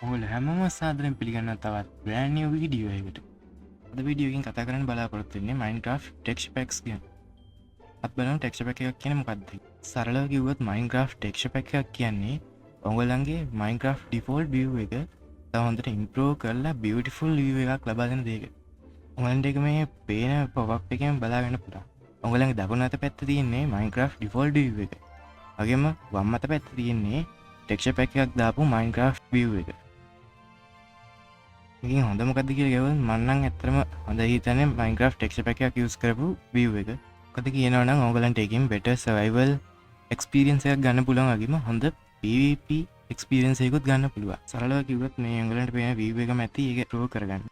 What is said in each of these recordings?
ඔගොල්ලෝ හැමෝම සාදරයෙන් පිළිගන්නවා තවත් brand new වීඩියෝ එකකට. අද වීඩියෝ එකකින් කතා කරන්න බලාපොරොත්තු වෙන්නේ Minecraft texture packs ගැන. අපි බලමු texture pack එකක් කියන්නේ මොකක්ද? සරලව කිව්වොත් Minecraft texture pack එකක් කියන්නේ ඔයගොල්ලන්ගේ Minecraft default view එක තව හොඳට improve කරලා beautiful view එකක් ලබා දෙන දෙයක. ඔයගොල්ලන්ට ඒක මේ පේන pop-up එකෙන් බලා ගන්න පුළුවන්. ඔයගොල්ලන්ගේ දකුණු අත පැත්තේ තියෙන්නේ Minecraft default view එක. වගේම වම් අත පැත්තේ තියෙන්නේ texture pack එකක් දාපු Minecraft view එක. මේකෙන් හොඳ මොකද්ද කියලා ගියොත් මම නම් ඇත්තටම හොඳ හිතන්නේ Minecraft texture pack එකක් use කරපු view එක. මොකද කියනවා නම් ඕගලන්ට එකකින් better survival experience එකක් ගන්න පුළුවන් වගේම හොඳ PvP experience එකකුත් ගන්න පුළුවන්. සරලව කිව්වොත් මේ ඕගලන්ට පේන view එකම ඇති ඒක ප්‍රෝ කරගන්න.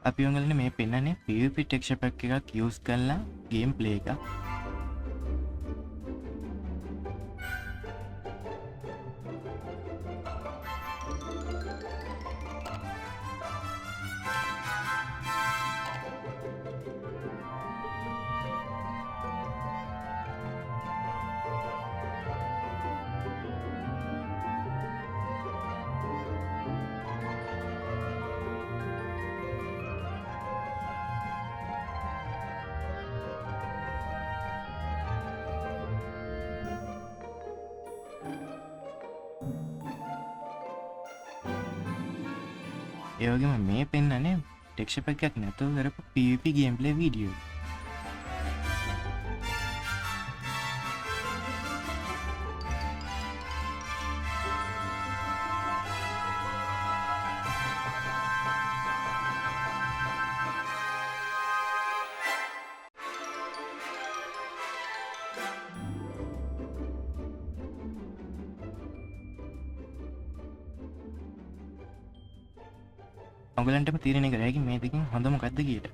අපි ඕගලන්ට මේ පෙන්නන්නේ PvP texture pack එකක් use කරලා game play එක. ඒ වගේම මේ පෙන්නන්නේ texture pack එකක් නැතුව කරපු PvP gameplay video. ඔයගලන්ටම තීරණය කර හැකි මේ දෙකෙන් හොඳ මොකක්ද කියලා.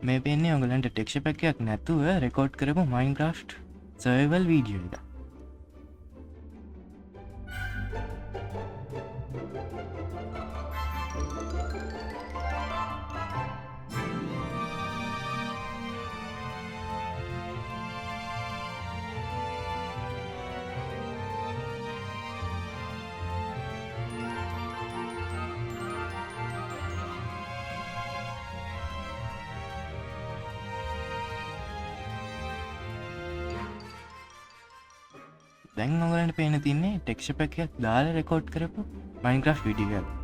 මේ පෙන්නේ ඔයගලන්ට texture pack එකක් නැතුව රෙකෝඩ් කරපු Minecraft survival video එක. දැන් ඔයගලන්ට පේන තින්නේ texture pack එකක් දාලා රෙකෝඩ් කරපු Minecraft video එකක්.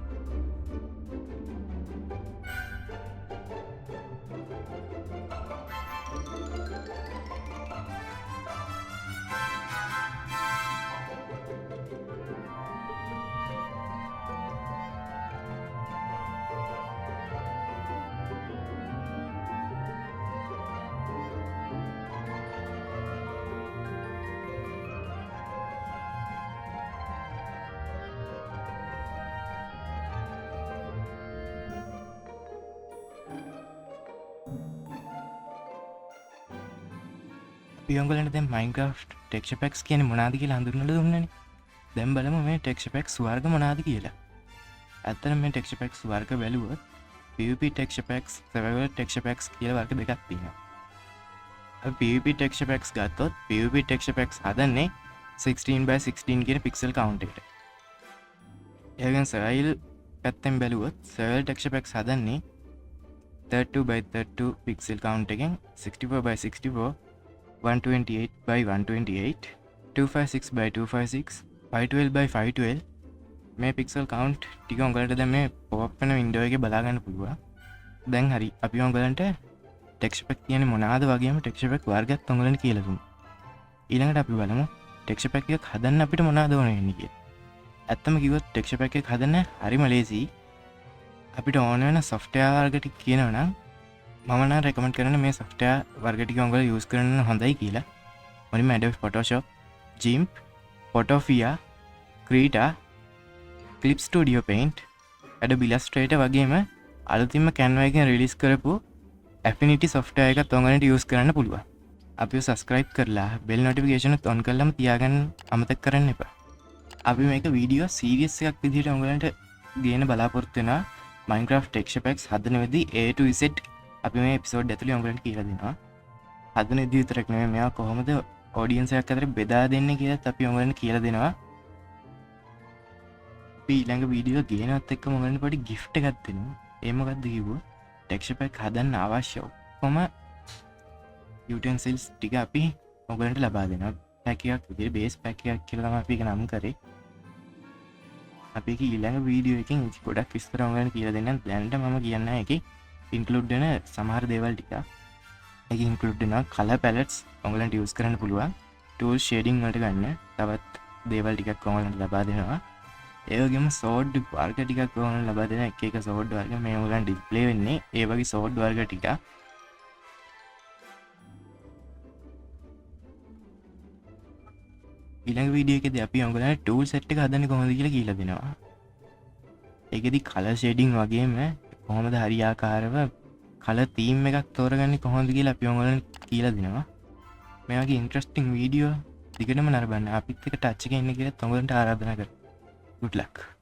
අපි ඔයගලන්ට දැන් Minecraft texture packs කියන්නේ මොනවද කියලා හඳුන්වලා දුන්නනේ. දැන් බලමු මේ texture packs වර්ග මොනවද කියලා. ඇත්තටම මේ texture packs වර්ග බැලුවොත් PvP texture packs, survival texture packs කියලා වර්ග දෙකක් තියෙනවා. අපි PvP texture packs ගත්තොත් PvP texture packs හදන්නේ 16x16 කියන pixel count එකට. ඒ වගේම survival පැත්තෙන් බැලුවොත් survival texture packs හදන්නේ 32x32 pixel count එකෙන් 64x64 128x128 256x256 512x512 මේ pixel count ටික උඹලට දැන් මේ pop වෙන window එකේ බලා ගන්න පුළුවන්. දැන් හරි අපි උඹලන්ට texture pack කියන්නේ මොනවාද වගේම texture pack වර්ගයක් උඹලන්ට කියලා දුන්නා. ඊළඟට අපි බලමු texture pack එකක් හදන්න අපිට මොනවද ඕන වෙන්නේ කියලා. ඇත්තම කිව්වොත් texture pack එක හදන්න හරිම ලේසි. අපිට ඕන වෙන software වර්ග ටික කියනවා නම් මම නම් රෙකමන්ඩ් කරන්නේ මේ software වර්ග ටික උඹලා use කරන්න හොඳයි කියලා. මොනින්ම Adobe Photoshop, GIMP, Photopia, Krita, Clip Studio Paint, Adobe Illustrator වගේම අලුතින්ම Canva එකෙන් රිලීස් කරපු Affinity software එකත් ඔයගලන්ට use කරන්න පුළුවන්. අපිව subscribe කරලා bell notification උත් on කරලාම තියාගන්න අමතක කරන්න එපා. අපි මේක වීඩියෝ සීරීස් එකක් විදිහට ඔයගලන්ට ගේන්න බලාපොරොත්තු වෙනවා. Minecraft texture packs හදන වෙදී A to Z අපි මේ එපිසෝඩ් ඇතුළේ ඔයගලන්ට කියලා දෙනවා. හදන විදිහ විතරක් නෙමෙයි මෙයා කොහොමද ඔඩියන්ස් එකක් අතර බෙදා දෙන්නේ කියලාත් අපි ඔයගලන්ට කියලා දෙනවා. අපි ඊළඟ වීඩියෝ ගේනවත් එක්කම ඔයගලන්ට පොඩි gift එකක් දෙනවා. ඒ මොකක්ද කිව්වොත් ටෙක්ස්චර් පැක් හදන්න අවශ්‍ය ඔක්කොම utensils ටික අපි ඔයගලන්ට ලබා දෙනවා. පැක් එකක් විදිහට බේස් පැක් එකක් කියලා තමයි අපි ඒක නම් කරේ. අපි ඒක ඊළඟ වීඩියෝ එකකින් ගොඩක් විස්තර ඔයගලන්ට කියලා දෙන්නම්. දැනට මම කියන්න ඒකේ ඉන්ක්ලූඩ් වෙන සමහර දේවල් ටික. ඒක ඉන්ක්ලූඩ් වෙනවා කලර් පැලට්ස් ඔයගලන්ට යූස් කරන්න පුළුවන්. ටූල් ෂේඩින් වලට ගන්න තවත් දේවල් ටිකක් ඔයගලන්ට ලබා දෙනවා. ඒ වගේම සෝඩ් වර්ග ටිකක් ඔයගලන්ට ලබා දෙන එක සෝඩ් වර්ග මේ ඔයගලන්ට ඩිස්ප්ලේ වෙන්නේ ඒ වගේ සෝඩ් වර්ග ටික. ඊළඟ වීඩියෝ එකේදී අපි ඔයගලන්ට ටූල් සෙට් එක හදන්නේ කොහොමද කියලා දෙනවා. ඒකෙදි කලර් ෂේඩින් වගේම කොහොමද හරියාකාරව කලර් තීම් එකක් තෝරගන්නේ කොහොමද කියලා අපි ඔයගලන්ට කියලා දෙනවා. මේ වගේ ඉන්ටරෙස්ටිං වීඩියෝ දිගටම නරඹන්න අපිත් එක්ක ටච් එකේ ඉන්න කියලා ඔයගලන්ට ආරාධනා කරනවා. good luck.